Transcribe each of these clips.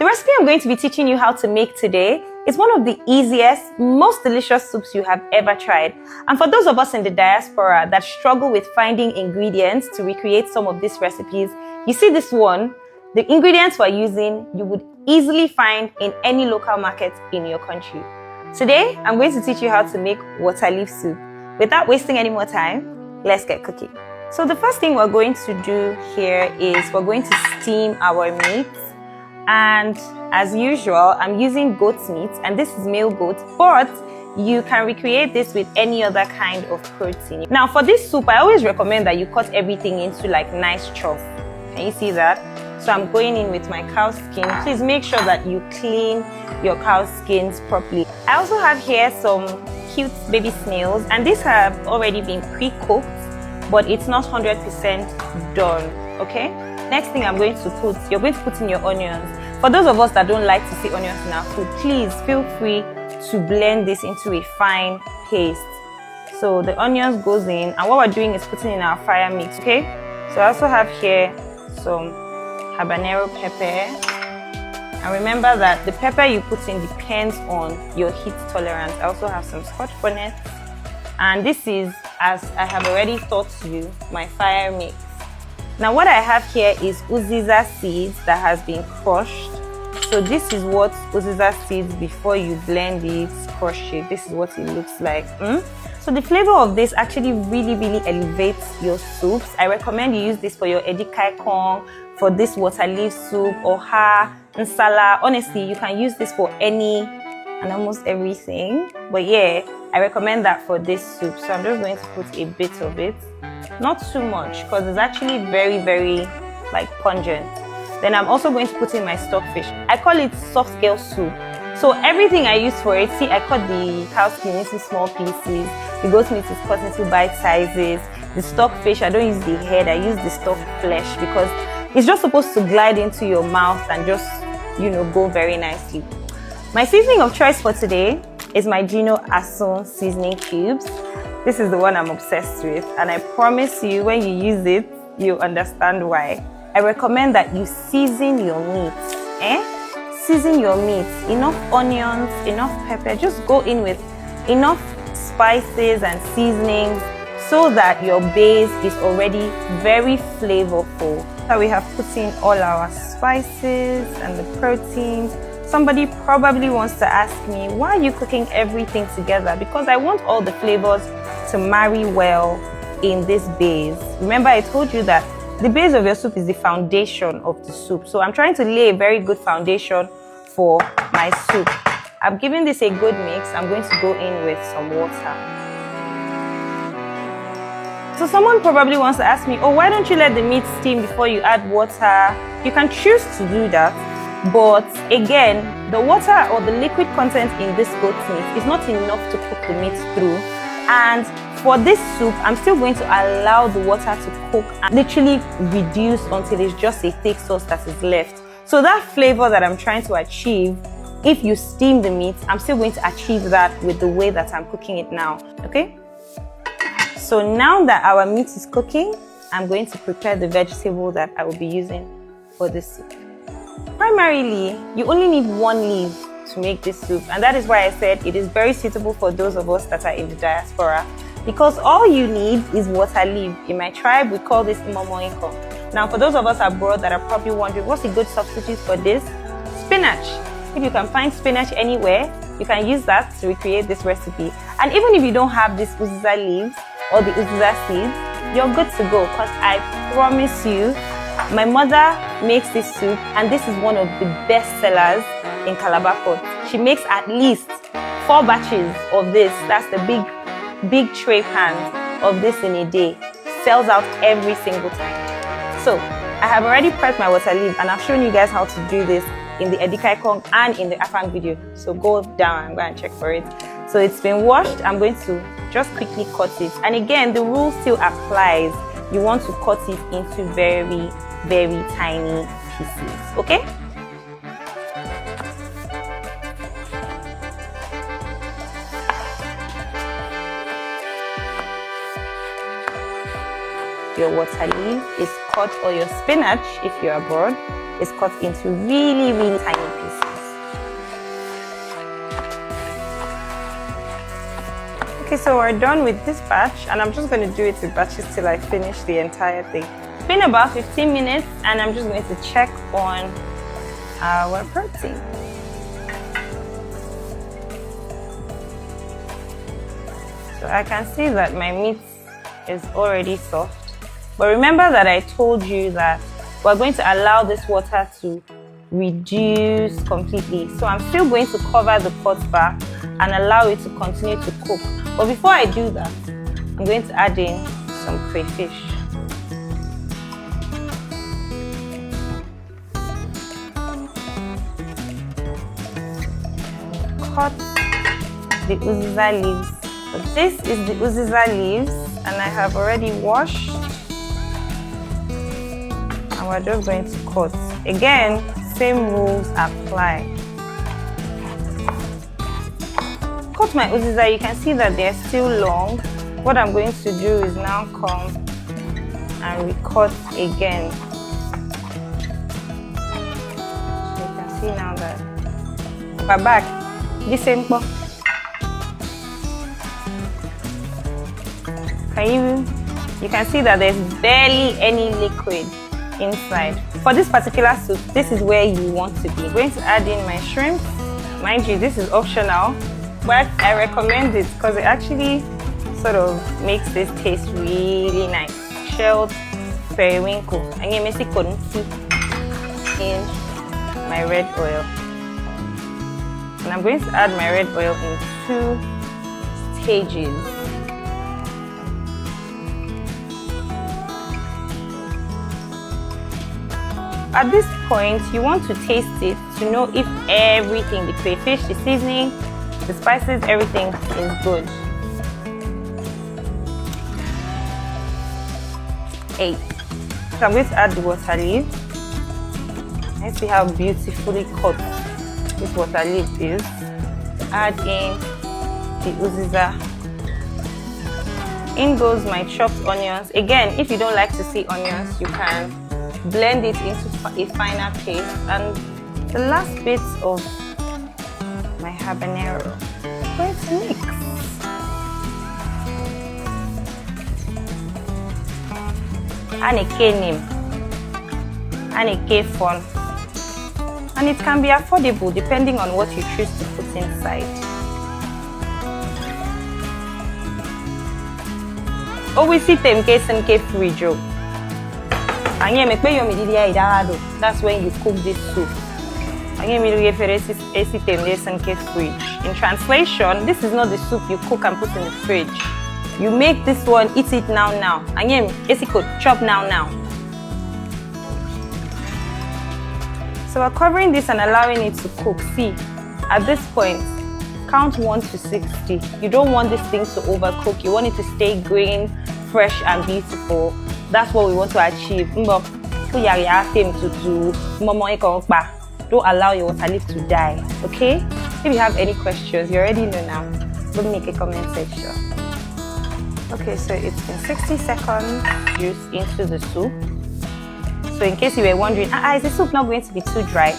recipe I'm going to be teaching you how to make today is one of the easiest, most delicious soups you have ever tried. And for those of us in the diaspora that struggle with finding ingredients to recreate some of these recipes, you see this one, the ingredients we're using, you would easily find in any local market in your country. Today, I'm going to teach you how to make water leaf soup. Without wasting any more time, let's get cooking. So the first thing we're going to do here is we're going to steam our meat. And as usual, I'm using goat's meat, and this is male goat, but you can recreate this with any other kind of protein. Now for this soup, I always recommend that you cut everything into like nice chunks. Can you see that? So I'm going in with my cow skin. Please make sure that you clean your cow skins properly. I also have here some cute baby snails, and these have already been pre-cooked, but it's not 100% done, okay? Next thing you're going to put in your onions. For those of us that don't like to see onions in our food, please feel free to blend this into a fine paste. So the onions goes in, and what we're doing is putting in our fire mix, okay? So I also have here some habanero pepper. And remember that the pepper you put in depends on your heat tolerance. I also have some scotch bonnet. And this is, as I have already taught you, my fire mix. Now what I have here is uziza seeds that has been crushed. So this is what uziza seeds, before you blend it, crush it, this is what it looks like. So the flavor of this actually really elevates your soups. I recommend you use this for your edikaikong, for this water leaf soup, or nsala. Honestly, you can use this for any and almost everything. But yeah, I recommend that for this soup. So I'm just going to put a bit of it. Not too much, because it's actually very like pungent. Then I'm also going to put in my stockfish. I call it soft scale soup. So everything I use for it, see, I cut the cow skin into small pieces. The goat meat is cut into bite sizes. The stockfish, I don't use the head, I use the stock flesh, because it's just supposed to glide into your mouth and just, go very nicely. My seasoning of choice for today is my Gino Asun seasoning cubes. This is the one I'm obsessed with, and I promise you, when you use it, you'll understand why. I recommend that you season your meat. Season your meat. Enough onions, enough pepper. Just go in with enough spices and seasonings so that your base is already very flavorful. So we have put in all our spices and the proteins. Somebody probably wants to ask me, why are you cooking everything together? Because I want all the flavors to marry well in this base. Remember, I told you that the base of your soup is the foundation of the soup. So I'm trying to lay a very good foundation for my soup. I've given this a good mix. I'm going to go in with some water. So someone probably wants to ask me, oh, why don't you let the meat steam before you add water? You can choose to do that. But again, the water or the liquid content in this goat meat is not enough to cook the meat through. And for this soup, I'm still going to allow the water to cook and literally reduce until it's just a thick sauce that is left. So that flavor that I'm trying to achieve, if you steam the meat, I'm still going to achieve that with the way that I'm cooking it now, okay? So now that our meat is cooking, I'm going to prepare the vegetable that I will be using for this soup. Primarily, you only need one leaf to make this soup, and that is why I said it is very suitable for those of us that are in the diaspora, because all you need is water leaf. In my tribe, we call this imomoinko. Now for those of us abroad that are probably wondering, what's a good substitute for this? Spinach. If you can find spinach anywhere, you can use that to recreate this recipe. And even if you don't have these uziza leaves or the uziza seeds, you're good to go, because I promise you, my mother makes this soup, and this is one of the best sellers in Calabar Port. She makes at least 4 batches of this. That's the big tray pans of this in a day. Sells out every single time. So I have already prepped my water leaf, and I've shown you guys how to do this in the edikaikong and in the afang video. So go down and go and check for it. So it's been washed. I'm going to just quickly cut it. And again, the rule still applies. You want to cut it into very tiny pieces, okay? Your water leaf is cut, or your spinach, if you're abroad, is cut into really tiny pieces. Okay, so we're done with this batch, and I'm just going to do it with batches till I finish the entire thing. It's been about 15 minutes, and I'm just going to check on our protein. So I can see that my meat is already soft. But remember that I told you that we're going to allow this water to reduce completely. So I'm still going to cover the pot back and allow it to continue to cook. But before I do that, I'm going to add in some crayfish. Cut the uziza leaves. So this is the uziza leaves, and I have already washed. And we're just going to cut. Again, same rules apply. Cut my uziza. You can see that they're still long. What I'm going to do is now come and recut again. So you can see now that we're back. This same box. You can see that there's barely any liquid inside. For this particular soup, this is where you want to be. I'm going to add in my shrimp. Mind you, this is optional, but I recommend it because it actually sort of makes this taste really nice. Shelled periwinkle. And you may see in my red oil. And I'm going to add my red oil in 2 stages. At this point, you want to taste it to know if everything, the crayfish, the seasoning, the spices, everything is good. 8. So I'm going to add the water leaf. Let's see how beautifully cut this water leaf is. Add in the uziza. In goes my chopped onions. Again, if you don't like to see onions, you can blend it into a finer paste. And the last bit of my habanero. I'm going to mix. And a K name. And a K font. And it can be affordable depending on what you choose to put inside. Always see them case and K free joke. That's when you cook this soup. In translation, this is not the soup you cook and put in the fridge. You make this one, eat it now. Chop now. So we're covering this and allowing it to cook. See, at this point, count 1 to 60. You don't want this thing to overcook. You want it to stay green, fresh and beautiful. That's what we want to achieve. Don't allow your water leaf to die, okay? If you have any questions, you already know now. Don't make a comment section. Okay, so it's been 60 seconds juice into the soup. So in case you were wondering, is the soup not going to be too dry?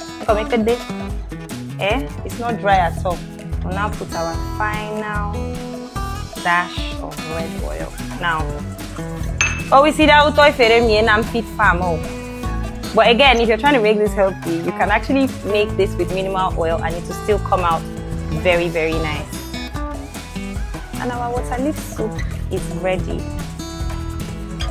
It's not dry at all. We'll now put our final dash of red oil. Now, we see that but again, if you're trying to make this healthy, you can actually make this with minimal oil and it will still come out very, very nice. And our water leaf soup is ready.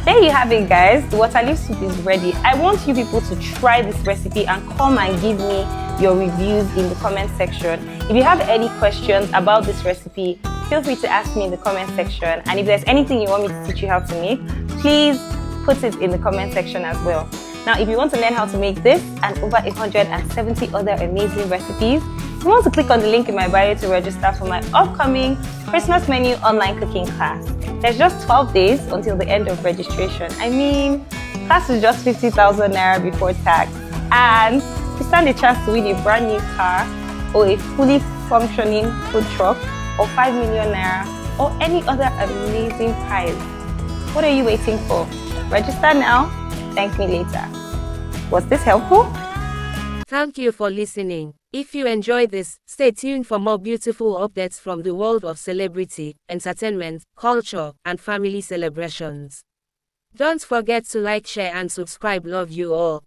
There you have it, guys. The water leaf soup is ready. I want you people to try this recipe and come and give me your reviews in the comment section. If you have any questions about this recipe, feel free to ask me in the comment section. And if there's anything you want me to teach you how to make, please put it in the comment section as well. Now, if you want to learn how to make this and over 170 other amazing recipes, you want to click on the link in my bio to register for my upcoming Christmas menu online cooking class. There's just 12 days until the end of registration. I mean, class is just 50,000 naira before tax. And you stand a chance to win a brand new car or a fully functioning food truck or 5 million naira or any other amazing prize. What are you waiting for? Register now. Thank me later. Was this helpful? Thank you for listening. If you enjoy this, stay tuned for more beautiful updates from the world of celebrity, entertainment, culture, and family celebrations. Don't forget to like, share, and subscribe. Love you all.